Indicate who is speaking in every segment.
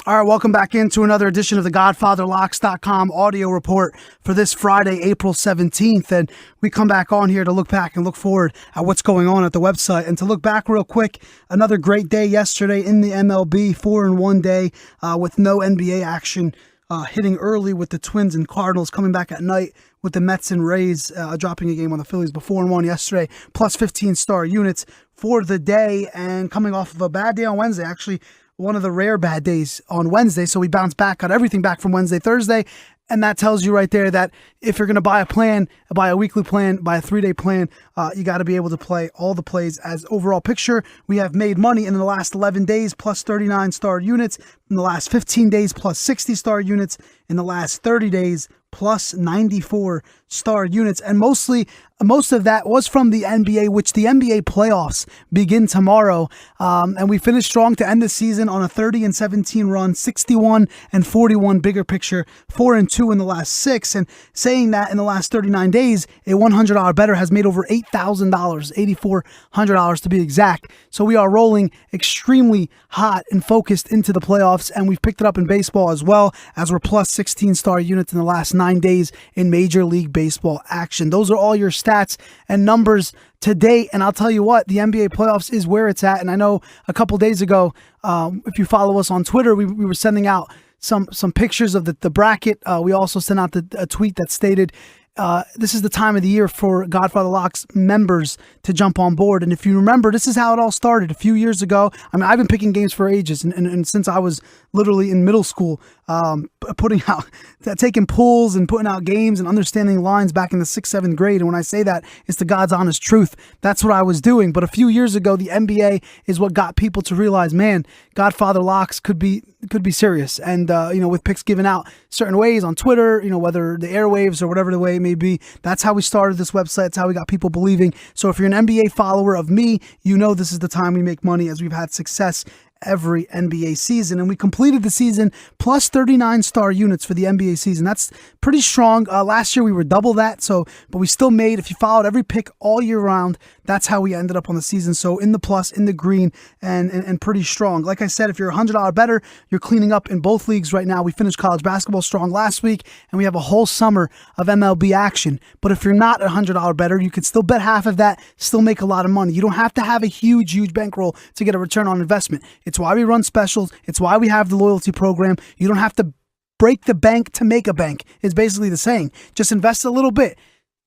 Speaker 1: All right, welcome back into another edition of the GodfatherLocks.com audio report for this Friday, April 17th. And we come back on here to look back and look forward at what's going on at the website. And to look back real quick, another great day yesterday in the MLB, 4-1 day with no NBA action, hitting early with the Twins and Cardinals, coming back at night with the Mets and Rays, dropping a game on the Phillies, but 4-1 yesterday, plus 15 star units for the day, and coming off of a bad day on Wednesday, actually one of the rare bad days on Wednesday. So we bounced back, got everything back from Wednesday, Thursday. And that tells you right there that if you're going to buy a plan, buy a weekly plan, buy a 3-day plan, you got to be able to play all the plays as overall picture. We have made money in the last 11 days, plus 39 star units, in the last 15 days, plus 60 star units, in the last 30 days, plus 94 star units. And most of that was from the NBA, which the NBA playoffs begin tomorrow. And we finished strong to end the season on a 30-17 run, 61-41 bigger picture, 4-2 in the last 6. And saying that in the last 39 days, a $100 bettor has made over $8,000, $8,400 to be exact. So we are rolling extremely hot and focused into the playoffs. And we've picked it up in baseball as well, as we're plus 16 star units in the last 9 days in Major League Baseball action. Those are all your stats and numbers to date. And I'll tell you what, the NBA playoffs is where it's at. And I know a couple days ago, if you follow us on Twitter, we were sending out some pictures of the bracket. We also sent out a tweet that stated, this is the time of the year for Godfather Locks members to jump on board. And if you remember, this is how it all started a few years ago. I mean, I've been picking games for ages, and since I was literally in middle school, taking pools and putting out games and understanding lines back in the 6th, 7th grade. And when I say that, it's the God's honest truth. That's what I was doing. But a few years ago, the NBA is what got people to realize, man, Godfather Locks could be serious. And, with picks given out certain ways on Twitter, whether the airwaves or whatever the way it may be, that's how we started this website. That's how we got people believing. So if you're an NBA follower of me, this is the time we make money, as we've had success every NBA season. And we completed the season plus 39 star units for the NBA season. That's pretty strong. Last year we were double that, but we still made, if you followed every pick all year round, that's how we ended up on the season. So in the plus, in the green, and pretty strong. Like I said, if you're a $100 bettor, you're cleaning up in both leagues right now. We finished college basketball strong last week, and we have a whole summer of MLB action. But if you're not a $100 bettor, you could still bet half of that, still make a lot of money. You don't have to have a huge bankroll to get a return on investment. It's why we run specials. It's why we have the loyalty program. You don't have to break the bank to make a bank, is basically the saying. Just invest a little bit.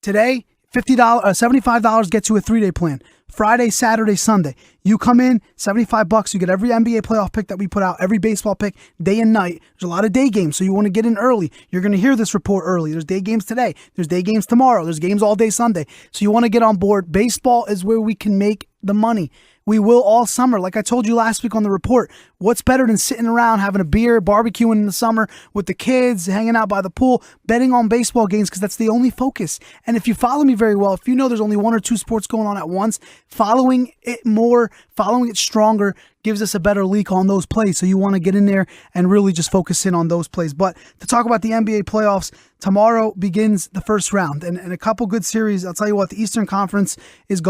Speaker 1: Today, $75 gets you a 3-day plan. Friday, Saturday, Sunday. You come in, $75, you get every NBA playoff pick that we put out, every baseball pick, day and night. There's a lot of day games, so you want to get in early. You're going to hear this report early. There's day games today. There's day games tomorrow. There's games all day Sunday. So you want to get on board. Baseball is where we can make the money. We will all summer. Like I told you last week on the report, what's better than sitting around, having a beer, barbecuing in the summer with the kids, hanging out by the pool, betting on baseball games, because that's the only focus. And if you follow me very well, if you know there's only 1 or 2 sports going on at once, following it more, following it stronger, gives us a better leak on those plays. So you want to get in there and really just focus in on those plays. But to talk about the NBA playoffs, tomorrow begins the first round, and a couple good series. I'll tell you what, the Eastern Conference is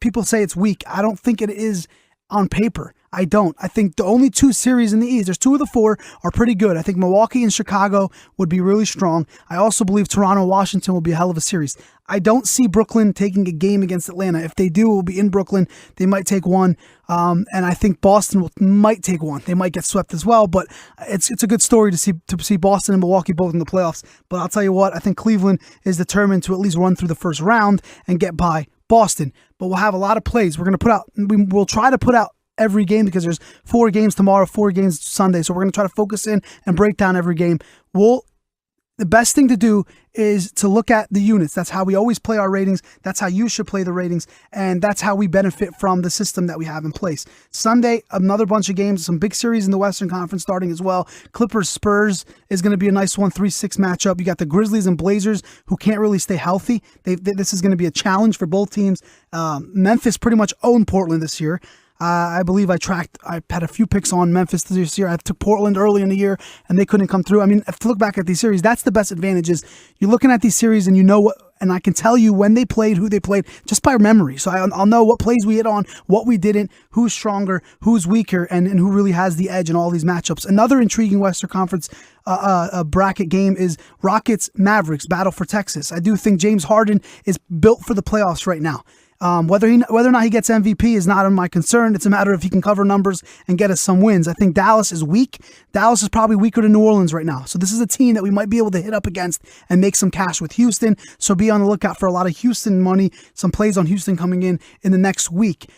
Speaker 1: people say it's weak. I don't think it is on paper. I don't. I think the only 2 series in the East, there's 2 of the 4 are pretty good. I think Milwaukee and Chicago would be really strong. I also believe Toronto and Washington will be a hell of a series. I don't see Brooklyn taking a game against Atlanta. If they do, it will be in Brooklyn. They might take one. And I think Boston might take one. They might get swept as well, but it's a good story to see Boston and Milwaukee both in the playoffs. But I'll tell you what, I think Cleveland is determined to at least run through the first round and get by Boston. But we'll have a lot of plays. We'll try to put out every game, because there's 4 games tomorrow, 4 games Sunday. So we're going to try to focus in and break down every game. The best thing to do is to look at the units. That's how we always play our ratings. That's how you should play the ratings. And that's how we benefit from the system that we have in place. Sunday, another bunch of games, some big series in the Western Conference starting as well. Clippers-Spurs is going to be a nice 3-6 matchup. You got the Grizzlies and Blazers, who can't really stay healthy. This is going to be a challenge for both teams. Memphis pretty much owned Portland this year. I believe I had a few picks on Memphis this year. I took Portland early in the year, and they couldn't come through. I mean, if to look back at these series, that's the best advantage is you're looking at these series and you know what and I can tell you when they played, who they played, just by memory. So I'll know what plays we hit on, what we didn't, who's stronger, who's weaker, and who really has the edge in all these matchups. Another intriguing Western Conference bracket game is Rockets-Mavericks, battle for Texas. I do think James Harden is built for the playoffs right now. Whether or not he gets MVP is not my concern. It's a matter of he can cover numbers and get us some wins. I think Dallas is weak. Dallas is probably weaker than New Orleans right now. So this is a team that we might be able to hit up against and make some cash with Houston. So be on the lookout for a lot of Houston money, some plays on Houston coming in the next week.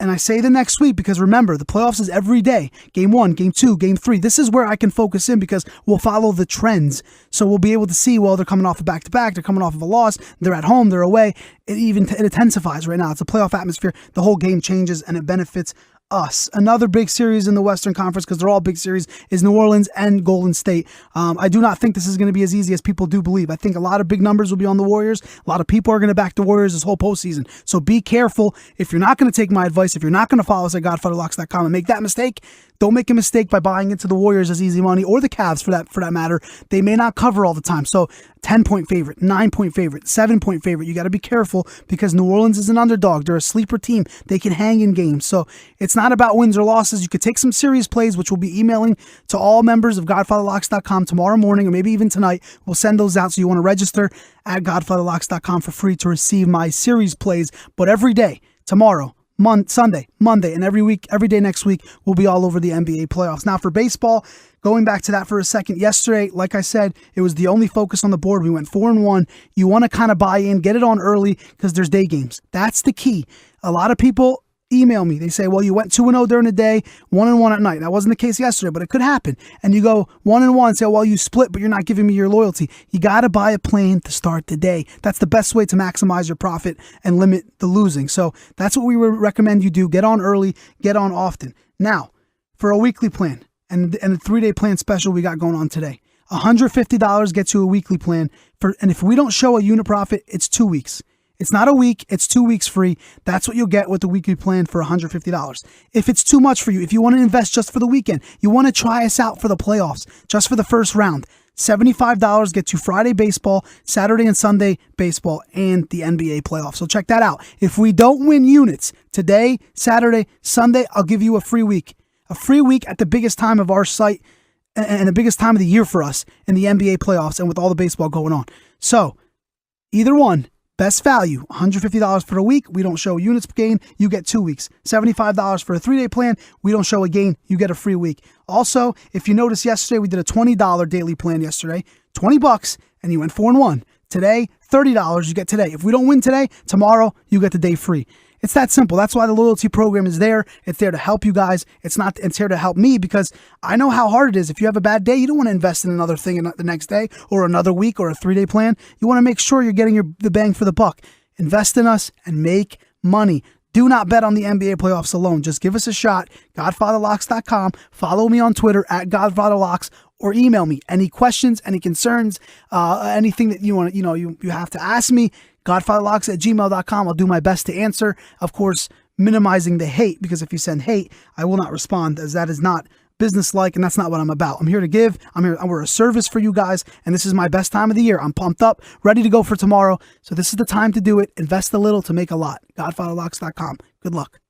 Speaker 1: And I say the next week because remember, the playoffs is every day. Game 1, Game 2, Game 3. This is where I can focus in because we'll follow the trends. So we'll be able to see, well, they're coming off a back-to-back. They're coming off of a loss. They're at home. They're away. It intensifies right now. It's a playoff atmosphere. The whole game changes and it benefits us. Another big series in the Western Conference, because they're all big series, is New Orleans and Golden State. I do not think this is going to be as easy as people do believe. I think a lot of big numbers will be on the Warriors. A lot of people are going to back the Warriors this whole postseason. So be careful. If you're not going to take my advice, if you're not going to follow us at GodfatherLocks.com and make that mistake, don't make a mistake by buying into the Warriors as easy money, or the Cavs for that matter. They may not cover all the time. So 10-point favorite, 9-point favorite, 7-point favorite. You got to be careful because New Orleans is an underdog. They're a sleeper team. They can hang in games. So it's not about wins or losses. You could take some serious plays, which we'll be emailing to all members of GodfatherLocks.com tomorrow morning, or maybe even tonight. We'll send those out. So you want to register at GodfatherLocks.com for free to receive my series plays. But every day, tomorrow, Sunday, Monday, and every day next week, we'll be all over the NBA playoffs. Now for baseball, going back to that for a second, yesterday, like I said, it was the only focus on the board. We went 4-1. You want to kind of buy in, get it on early because there's day games. That's the key. A lot of people email me. They say, well, you went 2-0 during the day, 1-1 at night. That wasn't the case yesterday, but it could happen. And you go 1-1 and say, well, you split, but you're not giving me your loyalty. You got to buy a plan to start the day. That's the best way to maximize your profit and limit the losing. So that's what we would recommend you do. Get on early, get on often. Now, for a weekly plan and the 3-day plan special we got going on today, $150 gets you a weekly plan. And if we don't show a unit profit, it's 2 weeks. It's not a week, it's 2 weeks free. That's what you'll get with the weekly plan for $150. If it's too much for you, if you want to invest just for the weekend, you want to try us out for the playoffs, just for the first round, $75 gets you Friday baseball, Saturday and Sunday baseball, and the NBA playoffs. So check that out. If we don't win units today, Saturday, Sunday, I'll give you a free week. A free week at the biggest time of our site and the biggest time of the year for us in the NBA playoffs and with all the baseball going on. So either one. Best value, $150 for a week. We don't show units gain. You get 2 weeks. $75 for a 3-day plan. We don't show a gain. You get a free week. Also, if you noticed yesterday, we did a $20 daily plan yesterday. $20 and you went 4-1. Today, $30 you get today. If we don't win today, tomorrow you get the day free. It's that simple. That's why the loyalty program is there. It's there to help you guys. It's here to help me because I know how hard it is. If you have a bad day, you don't want to invest in another thing the next day or another week or a 3-day plan. You want to make sure you're getting the bang for the buck. Invest in us and make money. Do not bet on the NBA playoffs alone. Just give us a shot. GodfatherLocks.com. Follow me on Twitter at GodfatherLocks or email me. Any questions, any concerns, anything that you want to, you have to ask me. GodfatherLocks@gmail.com. I'll do my best to answer. Of course, minimizing the hate, because if you send hate, I will not respond, as that is not business-like, and that's not what I'm about. I'm here to give. We're a service for you guys, and this is my best time of the year. I'm pumped up, ready to go for tomorrow. So this is the time to do it. Invest a little to make a lot. GodfatherLocks.com. Good luck.